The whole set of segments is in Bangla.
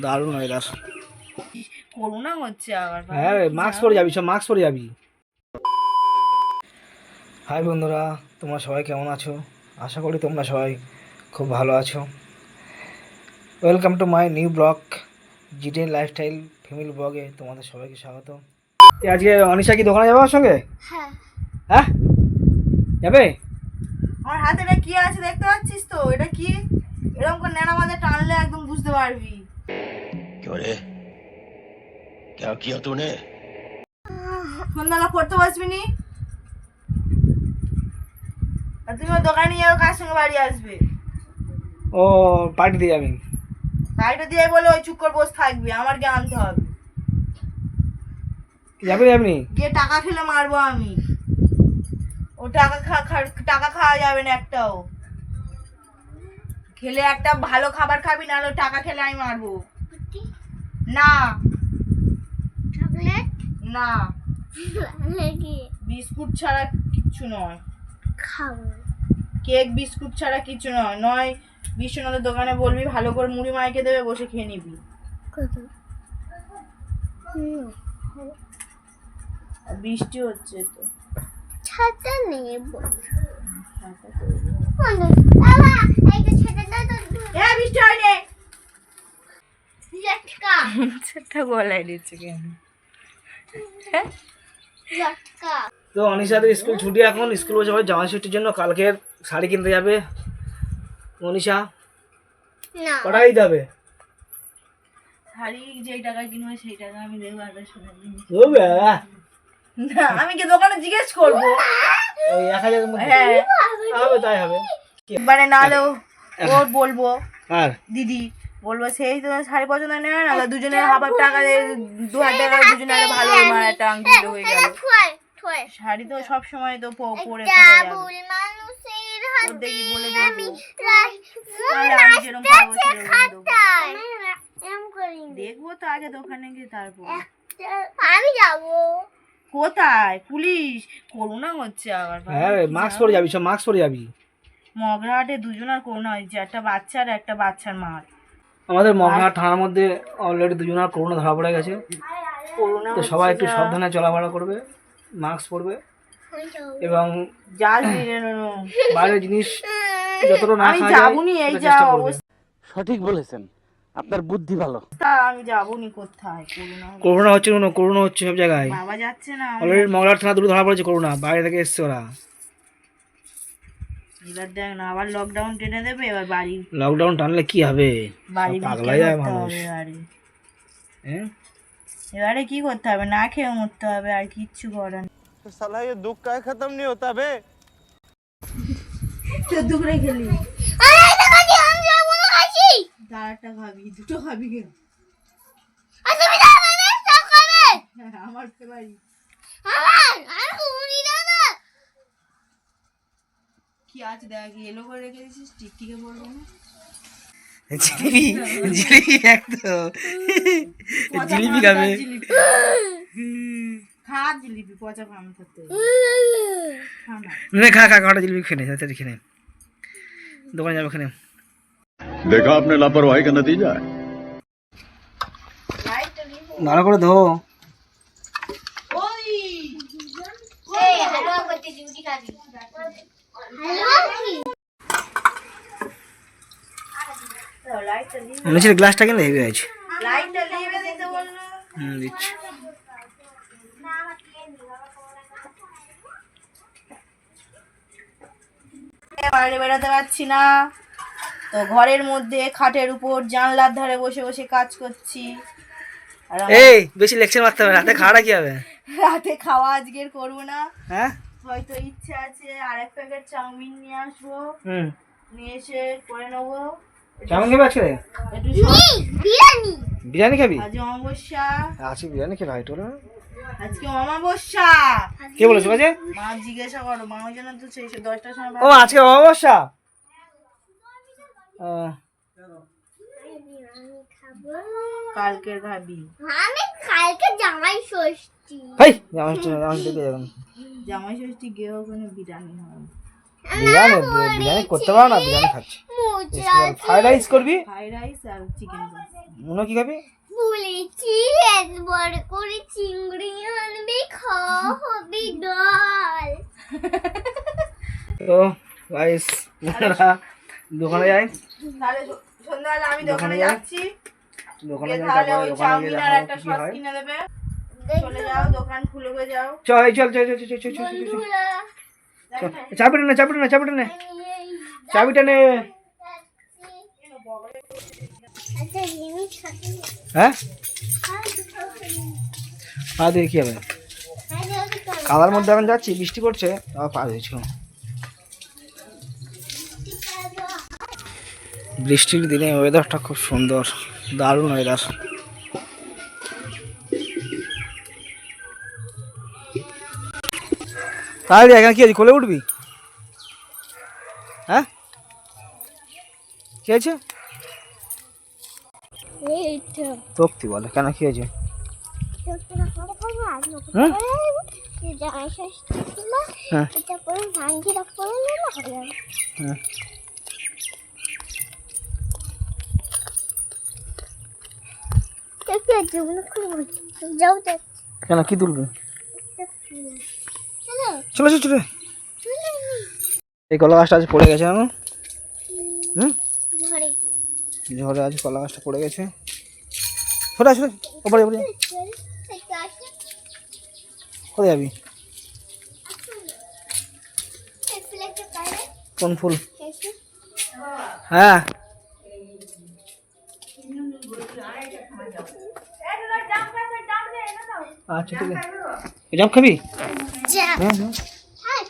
দারুণ ওয়েদার। করোনা হচ্ছে আবার। হ্যাঁ মাস্ক পরে যাবি, সব মাস্ক পরে যাবি। হাই বন্ধুরা, তোমরা সবাই কেমন আছো? আশা করি তোমরা সবাই খুব ভালো আছো। Welcome to my new blog Jiten lifestyle family ব্লগে তোমাদের সবাইকে স্বাগত। আজকে অনিশা কি দোকানে যাবে আমার সঙ্গে? হ্যাঁ যাবে। আমার হাতে এটা কি আছে দেখতে পাচ্ছিস তো? এটা কি এরকম করে নেড়া মাঝে টানলে একদম বুঝতে পারবি। क्या किया तूने? সন্ধ্যাবেলা পড়তে বসবি নি, আর তুমি ওর দোকানে যাও, কার সঙ্গে বাড়ি আসবে? ও পার্টি দিয়ে যাবেন? গাড়িটা দিয়ে বলে ওই চুপ করে বসে থাকবি, আমার গিয়ে আনতে হবে। যাবেন আপনি? গিয়ে টাকা খেলে মারবো আমি। ও টাকা খাওয়া যাবে না একটাও। খেলে একটা ভালো খাবার খাবি, না হলে টাকা খেলে আমি মারবো। না চকলেট না, নাকি বিস্কুট ছাড়া কিচ্ছু নয়। খাবো কেক বিস্কুট ছাড়া কিছু নয়। নয় বিশ্বনাথের দোকানে বলবি ভালো করে মুড়ি মাইকে দেবে, বসে খেয়ে নিবি। কত আর বৃষ্টি হচ্ছে তো, ছাতা নেব বাবা, এইটা ছাতাটা তো বৃষ্টি হয়নি। লটকা সেটা গলায় দিচ্ছে কেন? লটকা তো অনিশাদের স্কুল ছুটি, এখন স্কুল বসে পড়ে জামা ছুটির জন্য কালকে শাড়ি কিনতে যাবে। অনিশা না কটা দিতে হবে? শাড়ি যেই টাকা কিনবে সেই টাকা আমি দেবো। আর ও বাবা, না, আমি কি দোকানে জিজ্ঞেস করবো? ওই 1000-এর মধ্যে হ্যাঁ, হবে, তাই হবে। মানে নাহলেও ওর বলবো আর দিদি বলবো সেই তো শাড়ি পছন্দ নেয় না, দুজনের হাফ টাকা দিয়ে 2000 টাকা দুজনে একটা ভালো আমার একটা আংটি হয়ে গেল। ঠোয় ঠোয় শাড়ি তো সব সময় তো পরে ডাবল মানুষের হাতে দেখি বলে আমি দেখবো, তাহলে আমি যেরকম পারবো সেরকম দেবো। খাটাই এম করি দেখবো তো আগে দোকানে গিয়ে, তারপর আমি যাব কোথায়? পুলিশ করোনা হচ্ছে আবার। হ্যাঁ মাস্ক পরে যাবি, সব মাস্ক পরে যাবি। মগরাহাটে দুজনের করোনা হয়েছে, একটা বাচ্চা আর একটা বাচ্চার মার। আমাদের মহারাট থানার মধ্যে অলরেডি দুজনের করোনা ধরা পড়ে গেছে। করোনা তো সবাই একটু সাবধানে চলাফেরা করবে, মাস্ক পরবে এবং যাস বাইরের জিনিস যতটা না আমি খাওয়া যায় যাবনি, এই সেটা যা চেষ্টা করবে। অবস্থা সঠিক বলেছেন, আপনার বুদ্ধি ভালো। আমি যাবনি কোথায়। করোনা হচ্ছে, করোনা হচ্ছে সব জায়গায়। বাবা যাচ্ছে না অলরেডি মহারাট থানা দুটো ধরা পড়েছে করোনা, বাইরে থেকে এসছে ওরা। এবার দেখ না, আবার লকডাউন টেনে দেবে। এবার বাড়ি লকডাউন টানলে কি হবে? বাড়ি পাগলা যায় মানুষ। হ্যাঁ এবারে কি করতে হবে? না খেয়ে মরতে হবে, আর কিচ্ছু করার নেই। साला ये दुख का खत्म नहीं होता बे। চোদ্দ করে খেলি, আরে এটা খাচ্ছি আমি যাব না খাচ্ছি চারটা খাবি, দুটো খাবি কেন? আর তুমি যাবে না সব খাবে আমার ফেভারি আর কুনি দাদা কি আছে দেখ, এলো করে রেখে দিয়েছিস, টিকটিকে বলবো না। জিলিপি, জিলিপি একদম জিলিপি খাবে। খা জিলিপি, পচা খাম করতে খা না। নে খা খা, কটা জিলিপি খেয়ে নে, তাড়াতাড়ি খেয়ে নে। দোকানে যাবে খেয়ে নে। देखा आपने लापरवाही का नतीजा है। ভালো করে ধো। ওই এই হালুয়া করতে ডিউটি খাবি হালুয়া কি লাইটটা নিয়ে, নিচের গ্লাসটা কিন্তু হেভি আছে। লাইটটা নিয়ে দিতে বললো। দিচ্ছি। বাইরে বেরোতে পারছি না, তো ঘরের মধ্যে খাটের উপর জানলার ধারে বসে বসে কাজ করছি। আর এই বেশি লেকচার মারতে হবে, রাতে খাওয়াটা কি হবে? রাতে খাওয়া আজকের করবো না, হ্যাঁ হয়তো ইচ্ছে আছে আর এক প্যাকেট চাউমিন নিয়ে আসবো, হুম, নিয়ে এসে করে নেবো। কেমন খাবে আজকে? একটু বিরিয়ানি বিরিয়ানি খাবি? আজ অমাবস্যা, আজকে বিরিয়ানি খেয়ে ভাই তোর? আজকে অমাবস্যা। কে বলেছো কাছে? মা জিজ্ঞাসা করো, মা ওই জন্য তো সেই 10টার সময় ও আজকে অমাবস্যা। কালকের ভাবি আমি কালকে জামাই ষষ্ঠী হেই জামাই দেখে যাবেন। জামাই ষষ্ঠী গিয়ে ওখানে বিরিয়ানি হয়। বিরিয়ানি বিরিয়ানি করতে পারো না? বিরিয়ানি খাচ্ছি। ফ্রাইড রাইস করবি? ফ্রাইড রাইস আর চিকেন মনে কি খাবি? বলেছি একবার করে চিংড়ি আনবি, খাওয়া হবে ডাল। তো গাইস বন্ধুরা দোকানে যাই, তাহলে সন্ধ্যাবেলা আমি দোকানে যাই। যাচ্ছি। দোকানে যাই, তাহলে তারপরে ওই দোকানে চাউমিন গিয়ে আর দেখাবো একটা কি সস হয়। কিনে দেবে। চলে যাও, দোকান খুলে যাও। চল চল চল চল চল চল চল বন্ধুরা চাবিটা নে চাবিটা নে চাবিটা নে চাবিটা নে। একটা জিনিস খাতে হ্যাঁ আর পা দিয়ে কি হবে? কাদার মধ্যে এখন যাচ্ছি, বৃষ্টি পড়ছে, আবার পা ধুয়েছি। বৃষ্টির দিনে ওয়েদারটা খুব সুন্দর, দারুণ ওয়েদার। তাহলে এখানে কি আছে, কোলে উঠবি? হ্যাঁ কি আছে? এইটা তক্তি বলে কেন, কি আছে? হুম হ্যাঁ এটা করে ভাঙ্গিটা করে নিলে হবে। হ্যাঁ যাও তো কেন কি তুলবি? চলো চলে চলে এই কলা গাছটা আজ পড়ে গেছে জানো? হুম ঘরে ঝড়ে আজ কলা গাছটা পড়ে গেছে। সরে আসলে ওপরে ওপরে কোথায় যাবি? কোন ফুল? হ্যাঁ আচ্ছা ঠিক আছে, জাম খাবি? হ্যাঁ হ্যাঁ।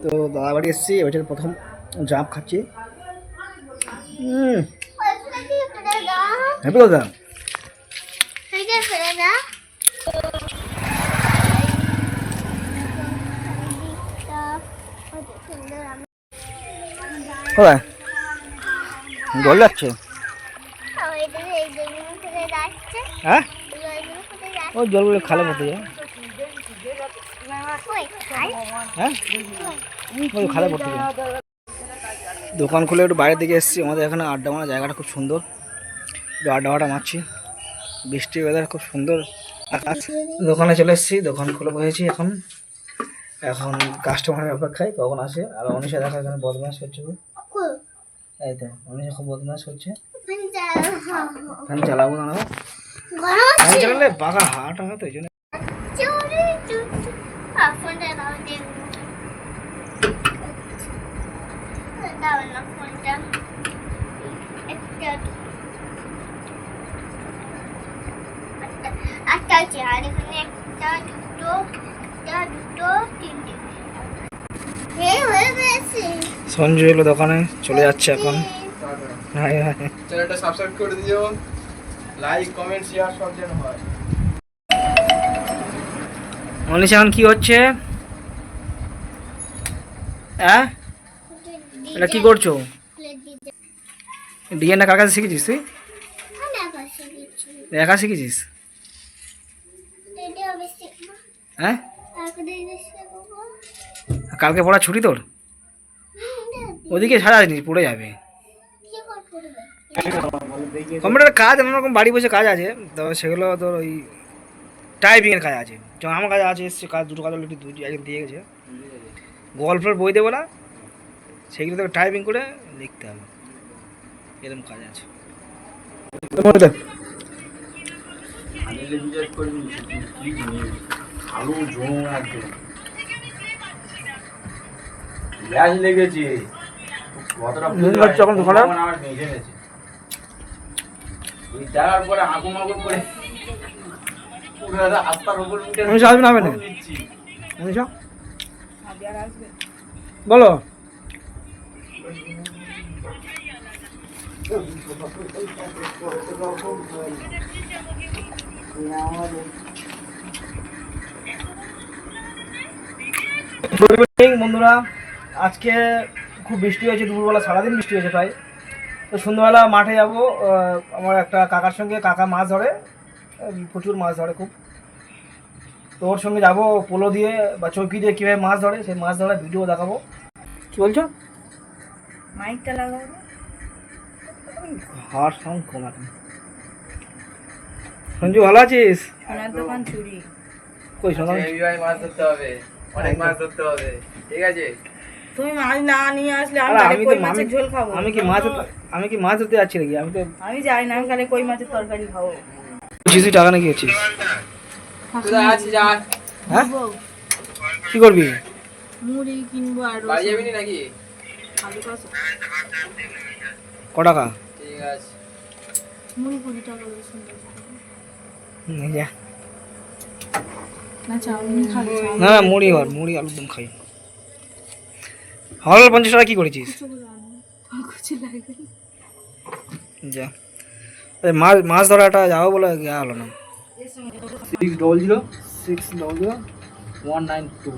তো দাদা বাড়ি এসেছি, এবার প্রথম জাম খাচ্ছি। হ্যাপি কথা। কোথায় জল যাচ্ছে? হ্যাঁ ওই জলগুলো খালে মতো যায়। হ্যাঁ ওই খালে পড়তে যায়। দোকান খুলে একটু বাইরের দিকে এসেছি, আমাদের এখানে আড্ডা মারা জায়গাটা খুব সুন্দর, একটু আড্ডা মাড্ডা মারছি, বৃষ্টি ওয়েদার খুব সুন্দর আকাশ। দোকানে চলে এসেছি, দোকান খুলে বসেছি এখন। এখন কাস্টমারের অপেক্ষায় কখন আসে। আর অনিশা দেখা এখানে বদমাশ করছে খুব। এই তো অনিশা খুব বদমাশ করছে। ফ্যান চালাবো না, ফ্যান চালালে পাকা হাট হয়, তো এই জন্য। একটা আছে আর এখানে একটা দুটো তিনটে হয়ে গেছে। সঞ্জয় এলো দোকানে, চলে যাচ্ছে এখন। হ্যাঁ হ্যাঁ চ্যানেলটা সাবস্ক্রাইব করে দিও, লাইক কমেন্ট শেয়ার সব যেন হয়। অনিশা এখন কি হচ্ছে? হ্যাঁ এটা কি করছো? ডিজাইনটা কার কাছে শিখেছিস তুই? একা শিখেছিস? হ্যাঁ কালকে পড়া ছুটি তোর? ওদিকে ছাড়া আসনি, পড়ে যাবে। কম্পিউটারের কাজ অন্য রকম বাড়ি বসে কাজ আছে, তবে সেগুলো তোর ওই টাইপিংয়ের কাজ আছে। যেমন আমার কাছে আছে, এসছে কাজ, দুটো কাজ অলরেডি একজন দিয়ে গেছে। গল্পের বই দেবো না, সেগুলো তোকে টাইপিং করে লিখতে হবে, এরকম কাজ আছে। আলু জম একদম গ্যাস লেগেছে, কতটা যখন দোকানে আমার মেজে গেছে। ওই দেওয়ার পরে আগুন মাগুন করে পুরো রাস্তার উপর উঠে অনিশা আসবে না, হবে না? দিচ্ছি। অনিশা বলো। বন্ধুরা আজকে খুব বৃষ্টি হয়েছে, দুপুরবেলা সারাদিন বৃষ্টি হয়েছে প্রায়। তো সন্ধ্যাবেলা মাঠে যাব, আমার একটা কাকার সঙ্গে, কাকা মাছ ধরে, প্রচুর মাছ ধরে খুব। তো ওর সঙ্গে যাবো, পোলো দিয়ে বা চৌকি দিয়ে কীভাবে মাছ ধরে সেই মাছ ধরার ভিডিও দেখাবো। কি বলছো? মাইকটা লাগাবো। হওয়ার সাউন্ড কমাতে। সঞ্জু ভালো আছিস? সোনার দোকান চুরি। কই শোনা? এই মাছ ধরতে হবে, অনেক মাছ ধরতে হবে, ঠিক আছে? তুমি মাছ না নিয়ে আসলে আমি আরে কালে আমি কই তো মাছের ঝোল খাবো। আমি কি মাছ ধরতে যাচ্ছি নাকি? আমি তো আমি যাই না, আমি কালে কই মাছের তরকারি খাবো। কিছু টাকা নাকি আছিস? কোথায় আছিস যা, হ্যাঁ কি করবি? মুড়ি কিনবো আর বাড়ি যাবি নি নাকি? আলু কষা। ক টাকা? ঠিক আছে। মুড়ি 20 টাকা বেশি। যা। না চাউমিন খাবো। না না মুড়ি আলুর দম খাই। হল 50 টাকা কি করেছিস? কিছু লাগবে। যা। মাছ ধরাটা যাবো বলে গিয়া হলো না। 600 600 192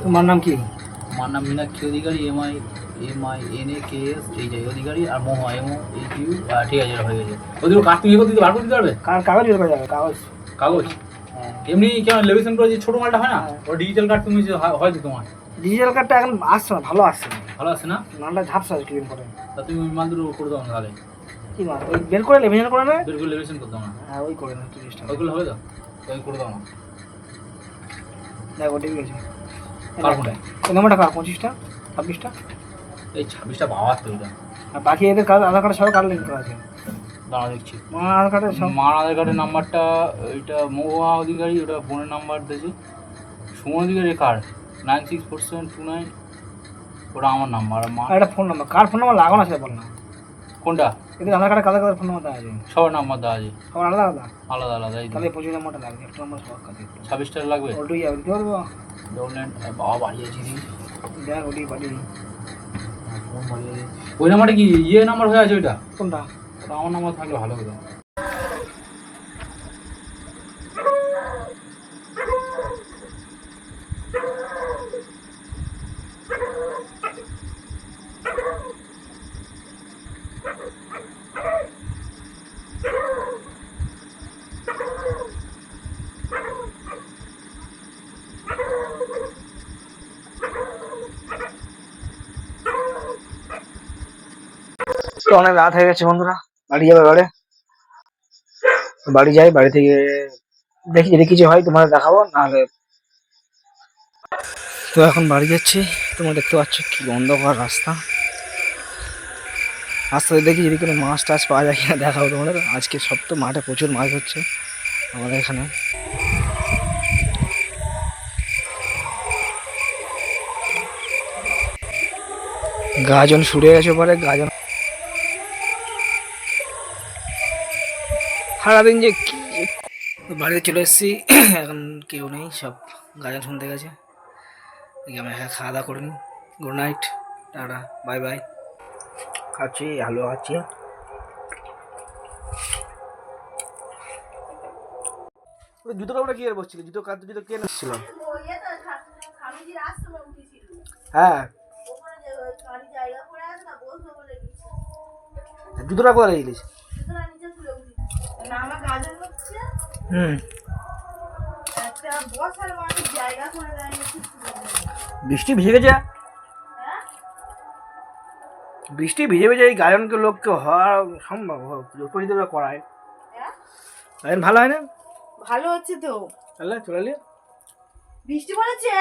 তোমার নাম কি? আমার নাম মীনাক্ষী অধিকারী, MINAKS এই যে অধিকারী, আর মোহ MOHU। ঠিক আছে, এটা হয়ে গেছে। ওদের কাজ তুমি করতে দিতে বার করে দিতে পারবে? কাগজ বের করে যাবে কাগজ। কাগজ এমনি কেমন লেভিশন করে যে ছোট মালটা হয় না, ও ডিজিটাল কার্ড তুমি যে হয়তো তোমার ডিজিটাল কার্ডটা এখন আসছে না, ভালো আসছে না। ভালো আছে না? মালটা ঝাপসা ক্লিন করে। তা তুমি ওই মাল দুটো করে দাও না তাহলে, কি মাল? ওই বের করে লেমিনেট করে না? বের করে লেভিশন করে দাও না। হ্যাঁ ওই করে না 30 টাকা। ওইগুলো হবে তো, ওই করে দাও না। দেখো ঠিক আছে। কার কোনটা? এই নাম্বারটা কার? 25টা 26টা? এই 26টা বাবার তো এটা। আর বাকি এদের কার্ড আধার কার্ডে সব কার্ড লিঙ্ক করা আছে। দাঁড়া দেখছি। আমার আধার কার্ডে সব মার আধার কার্ডের নাম্বারটা, ওইটা মহুয়া অধিকারী, ওটা বোনের নাম্বার দিয়েছে। সুমন অধিকারী কার 964729, ওটা আমার নাম্বার। আর মা আর একটা ফোন নাম্বার। কার ফোন নাম্বার লাগানো আছে বল না? কোনটা? এদের আধার কার্ডে কাদের কাদের ফোন নাম্বার দেওয়া আছে? সবার নাম্বার দেওয়া আছে, সবার আলাদা আলাদা। আলাদা আলাদা। এই তাহলে 25 নাম্বারটা লাগবে। একটা নাম্বার সবার কাছে। 26টা লাগবে। ওটুই যাবে দিতে পারবো? বাবা বাড়িয়েছি দিন। দেখ ওটুই পারি। ওই নাম্বারটা কি ইয়ে নাম্বার হয়ে আছে ওইটা? কোনটা? ওটা আমার নাম্বার থাকলে ভালো হতো। তো অনেক রাত হয়ে গেছে বন্ধুরা, বাড়ি যাবে এবারে। বাড়ি যাই, বাড়ি থেকে দেখি যদি কিছু হয় তোমাদের দেখাবো, নাহলে তো এখন বাড়ি যাচ্ছি। তোমরা দেখতে পাচ্ছ কি অন্ধকার রাস্তা। রাস্তায় দেখি যদি কোনো মাছ টাছ পাওয়া যায় কিনা দেখাবো তোমাদের। আজকে সব তো মাঠে প্রচুর মাছ হচ্ছে আমাদের এখানে। গাজন শুরু হয়ে গেছে পরে গাজন। সারাদিন যে কি বাড়িতে চলে এসেছি, এখন কেউ নেই, সব গাজন শুনতে গেছে। আমি খাওয়া দাওয়া করে নিই। Good night, tata, bye bye. খাচ্ছি আলু খাচ্ছি। জুতো কাপড়টা কি আর বসছিল? জুতো কে এসেছিল? হ্যাঁ জুতোটা কোথায় রেখেছিস? হুম বৃষ্টি ভিজে গেছে। বৃষ্টি ভিজে ভিজে এই গায়নকে লোককে হওয়া সম্ভব পরিচর্যা করায়। গায়ন ভালো হয় না? ভালো হচ্ছে তো। চলে এলি বৃষ্টি পড়েছে।